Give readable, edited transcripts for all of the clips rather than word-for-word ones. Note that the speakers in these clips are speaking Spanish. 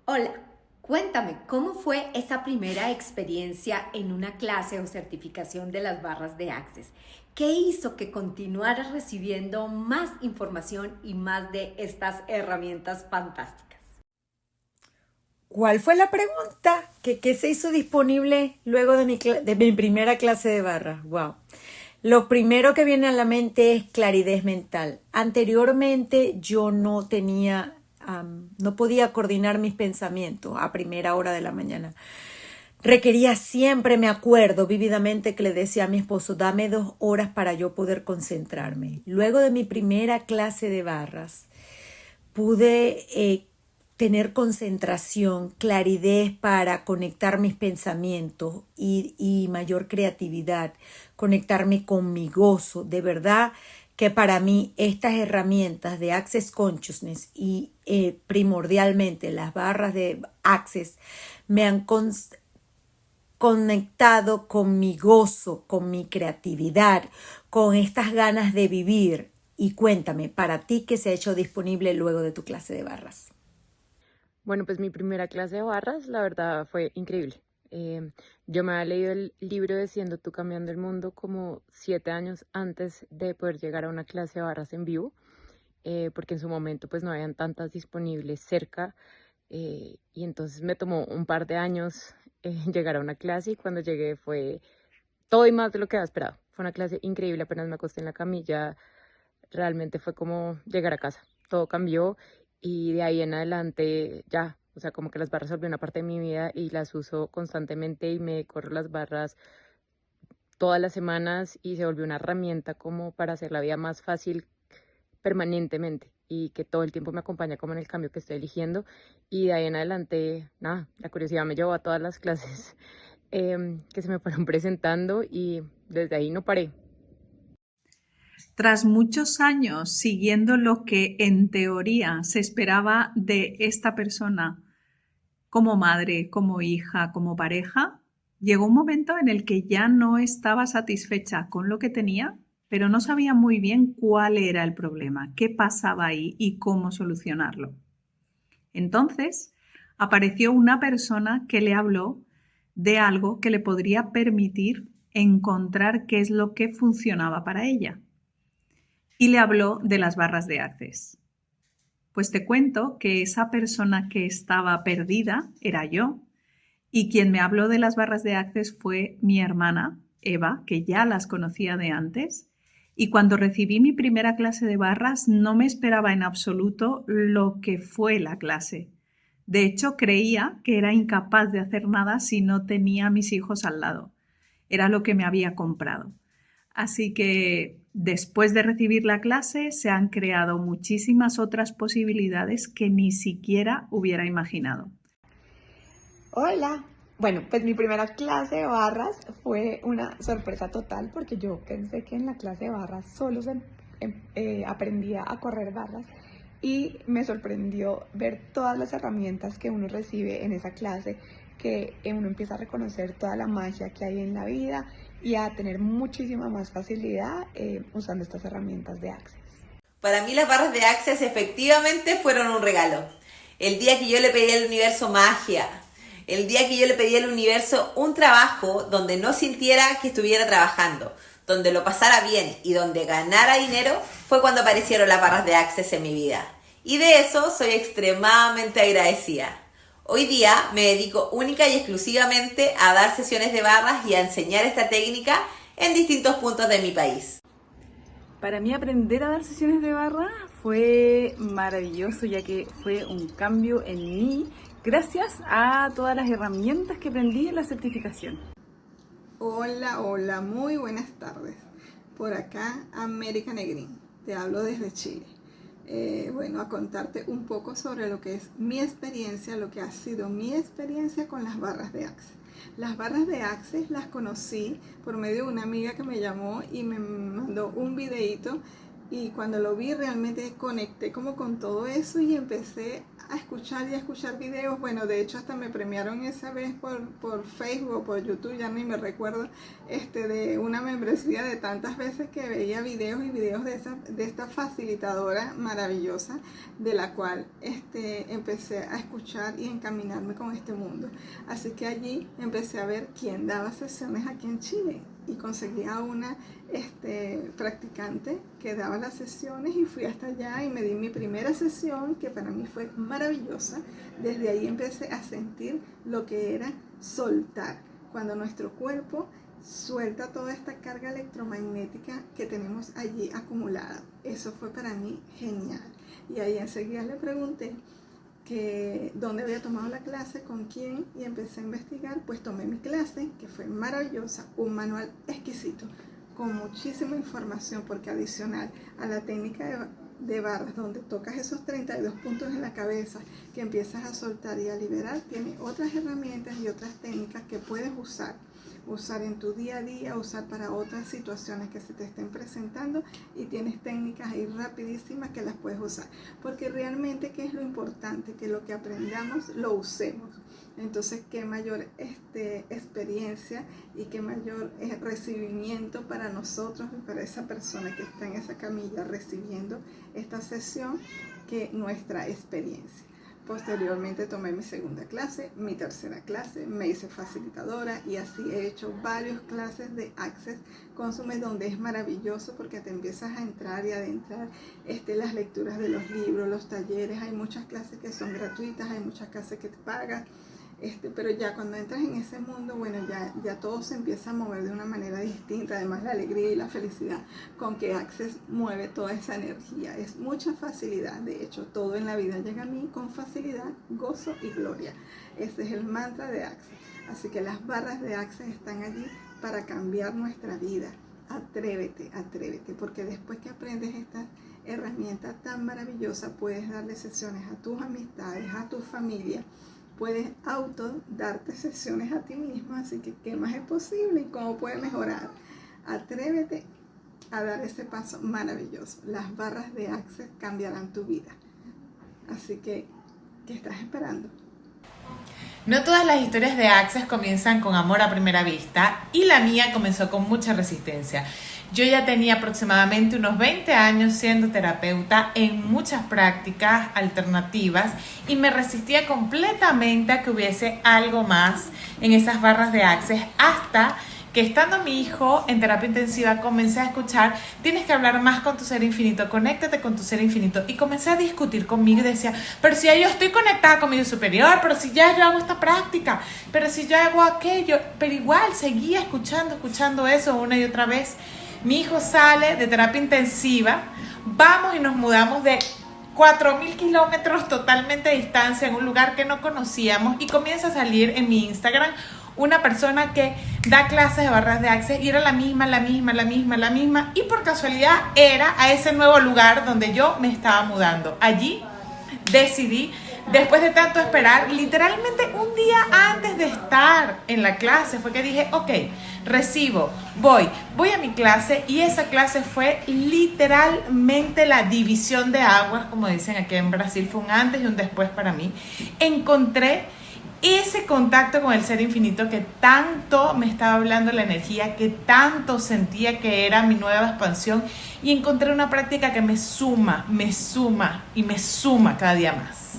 Hola, cuéntame, ¿cómo fue esa primera experiencia en una clase o certificación de las barras de Access? ¿Qué hizo que continuaras recibiendo más información y más de estas herramientas fantásticas? ¿Cuál fue la pregunta? ¿Qué se hizo disponible luego de mi primera clase de barra? Wow. Lo primero que viene a la mente es claridad mental. Anteriormente yo no tenía, no podía coordinar mis pensamientos a primera hora de la mañana. Requería siempre, me acuerdo vívidamente que le decía a mi esposo, dame 2 horas para yo poder concentrarme. Luego de mi primera clase de barras, pude tener concentración, claridad para conectar mis pensamientos y mayor creatividad, conectarme con mi gozo. De verdad que para mí estas herramientas de Access Consciousness y primordialmente las barras de Access me han conectado con mi gozo, con mi creatividad, con estas ganas de vivir. Y cuéntame, para ti, ¿qué se ha hecho disponible luego de tu clase de barras? Bueno, pues mi primera clase de barras, la verdad, fue increíble. Yo me había leído el libro de Siendo tú cambiando el mundo como 7 años antes de poder llegar a una clase de barras en vivo, porque en su momento pues no habían tantas disponibles cerca, y entonces me tomó un par de años llegar a una clase y cuando llegué fue todo y más de lo que había esperado. Fue una clase increíble, apenas me acosté en la camilla, realmente fue como llegar a casa. Todo cambió y de ahí en adelante ya, o sea, como que las barras se volvieron una parte de mi vida y las uso constantemente y me corro las barras todas las semanas y se volvió una herramienta como para hacer la vida más fácil permanentemente y que todo el tiempo me acompaña como en el cambio que estoy eligiendo y de ahí en adelante, nada, la curiosidad me llevó a todas las clases que se me fueron presentando y desde ahí no paré. Tras muchos años siguiendo lo que en teoría se esperaba de esta persona como madre, como hija, como pareja, llegó un momento en el que ya no estaba satisfecha con lo que tenía, pero no sabía muy bien cuál era el problema, qué pasaba ahí y cómo solucionarlo. Entonces, apareció una persona que le habló de algo que le podría permitir encontrar qué es lo que funcionaba para ella y le habló de las barras de Access. Pues te cuento que esa persona que estaba perdida era yo y quien me habló de las barras de Access fue mi hermana, Eva, que ya las conocía de antes. Y cuando recibí mi primera clase de barras no me esperaba en absoluto lo que fue la clase. De hecho, creía que era incapaz de hacer nada si no tenía a mis hijos al lado. Era lo que me había comprado. Así que después de recibir la clase se han creado muchísimas otras posibilidades que ni siquiera hubiera imaginado. Hola. Bueno, pues mi primera clase de barras fue una sorpresa total porque yo pensé que en la clase de barras solo aprendía a correr barras y me sorprendió ver todas las herramientas que uno recibe en esa clase, que uno empieza a reconocer toda la magia que hay en la vida y a tener muchísima más facilidad usando estas herramientas de Access. Para mí las barras de Access efectivamente fueron un regalo. El día que yo le pedí al universo magia, el día que yo le pedí al universo un trabajo donde no sintiera que estuviera trabajando, donde lo pasara bien y donde ganara dinero, fue cuando aparecieron las barras de Access en mi vida. Y de eso soy extremadamente agradecida. Hoy día me dedico única y exclusivamente a dar sesiones de barras y a enseñar esta técnica en distintos puntos de mi país. Para mí aprender a dar sesiones de barra fue maravilloso, ya que fue un cambio en mí gracias a todas las herramientas que aprendí en la certificación. Hola, hola, muy buenas tardes. Por acá, América Negrín. Te hablo desde Chile. Bueno, a contarte un poco sobre lo que es mi experiencia, lo que ha sido mi experiencia con las barras de Access. Las barras de Access las conocí por medio de una amiga que me llamó y me mandó un videíto y cuando lo vi realmente conecté como con todo eso y empecé a escuchar y a escuchar videos. Bueno, de hecho hasta me premiaron esa vez por Facebook o por YouTube, ya ni me recuerdo, de una membresía de tantas veces que veía videos y videos de esta facilitadora maravillosa, de la cual empecé a escuchar y encaminarme con este mundo. Así que allí empecé a ver quién daba sesiones aquí en Chile y conseguí a una practicante que daba las sesiones y fui hasta allá y me di mi primera sesión, que para mí fue maravillosa. Desde ahí empecé a sentir lo que era soltar, cuando nuestro cuerpo suelta toda esta carga electromagnética que tenemos allí acumulada. Eso fue para mí genial. Y ahí enseguida le pregunté que dónde había tomado la clase, con quién, y empecé a investigar. Pues tomé mi clase, que fue maravillosa, un manual exquisito con muchísima información, porque adicional a la técnica de barras, donde tocas esos 32 puntos en la cabeza, que empiezas a soltar y a liberar, tiene otras herramientas y otras técnicas que puedes usar en tu día a día, usar para otras situaciones que se te estén presentando, y tienes técnicas ahí rapidísimas que las puedes usar, porque realmente ¿qué es lo importante? Que lo que aprendamos lo usemos. Entonces, qué mayor experiencia y qué mayor recibimiento para nosotros y para esa persona que está en esa camilla recibiendo esta sesión, que nuestra experiencia. Posteriormente tomé mi segunda clase, mi tercera clase, me hice facilitadora y así he hecho varias clases de Access Consciousness, donde es maravilloso porque te empiezas a entrar y adentrar las lecturas de los libros, los talleres. Hay muchas clases que son gratuitas, hay muchas clases que te pagas. Pero ya cuando entras en ese mundo, bueno, ya todo se empieza a mover de una manera distinta. Además, la alegría y la felicidad con que Access mueve toda esa energía. Es mucha facilidad. De hecho, todo en la vida llega a mí con facilidad, gozo y gloria. Ese es el mantra de Access. Así que las barras de Access están allí para cambiar nuestra vida. Atrévete, atrévete, porque después que aprendes estas herramientas tan maravillosas, puedes darle sesiones a tus amistades, a tu familia. Puedes darte sesiones a ti mismo, así que ¿qué más es posible y cómo puedes mejorar? Atrévete a dar ese paso maravilloso. Las barras de Access cambiarán tu vida. Así que, ¿qué estás esperando? No todas las historias de Access comienzan con amor a primera vista, y la mía comenzó con mucha resistencia. Yo ya tenía aproximadamente unos 20 años siendo terapeuta en muchas prácticas alternativas y me resistía completamente a que hubiese algo más en esas barras de Access, hasta que, estando mi hijo en terapia intensiva, comencé a escuchar: tienes que hablar más con tu ser infinito, conéctate con tu ser infinito. Y comencé a discutir conmigo y decía: pero si ya yo estoy conectada con mi Dios superior, pero si ya yo hago esta práctica, pero si yo hago aquello. Pero igual seguía escuchando eso una y otra vez. Mi hijo sale de terapia intensiva, vamos y nos mudamos de 4.000 kilómetros totalmente de distancia en un lugar que no conocíamos, y comienza a salir en mi Instagram una persona que da clases de barras de Access, y era la misma, y por casualidad era a ese nuevo lugar donde yo me estaba mudando. Allí decidí, después de tanto esperar, literalmente un día antes de estar en la clase, fue que dije: ok, recibo, voy a mi clase. Y esa clase fue literalmente la división de aguas, como dicen aquí en Brasil. Fue un antes y un después para mí. Encontré ese contacto con el ser infinito que tanto me estaba hablando la energía, que tanto sentía que era mi nueva expansión, y encontré una práctica que me suma cada día más.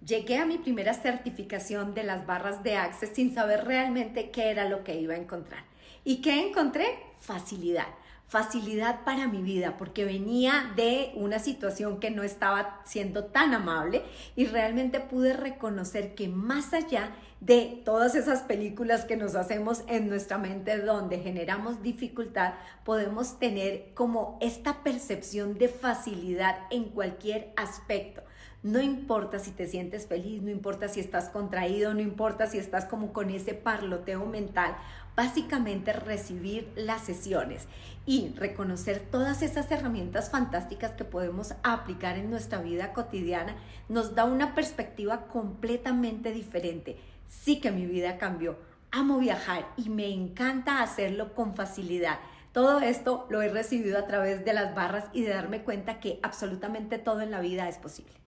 Llegué a mi primera certificación de las barras de Access sin saber realmente qué era lo que iba a encontrar. ¿Y qué encontré? Facilidad. Facilidad para mi vida, porque venía de una situación que no estaba siendo tan amable, y realmente pude reconocer que más allá de todas esas películas que nos hacemos en nuestra mente donde generamos dificultad, podemos tener como esta percepción de facilidad en cualquier aspecto. No importa si te sientes feliz, no importa si estás contraído, no importa si estás como con ese parloteo mental. Básicamente recibir las sesiones y reconocer todas esas herramientas fantásticas que podemos aplicar en nuestra vida cotidiana nos da una perspectiva completamente diferente. Sí que mi vida cambió. Amo viajar y me encanta hacerlo con facilidad. Todo esto lo he recibido a través de las barras y de darme cuenta que absolutamente todo en la vida es posible.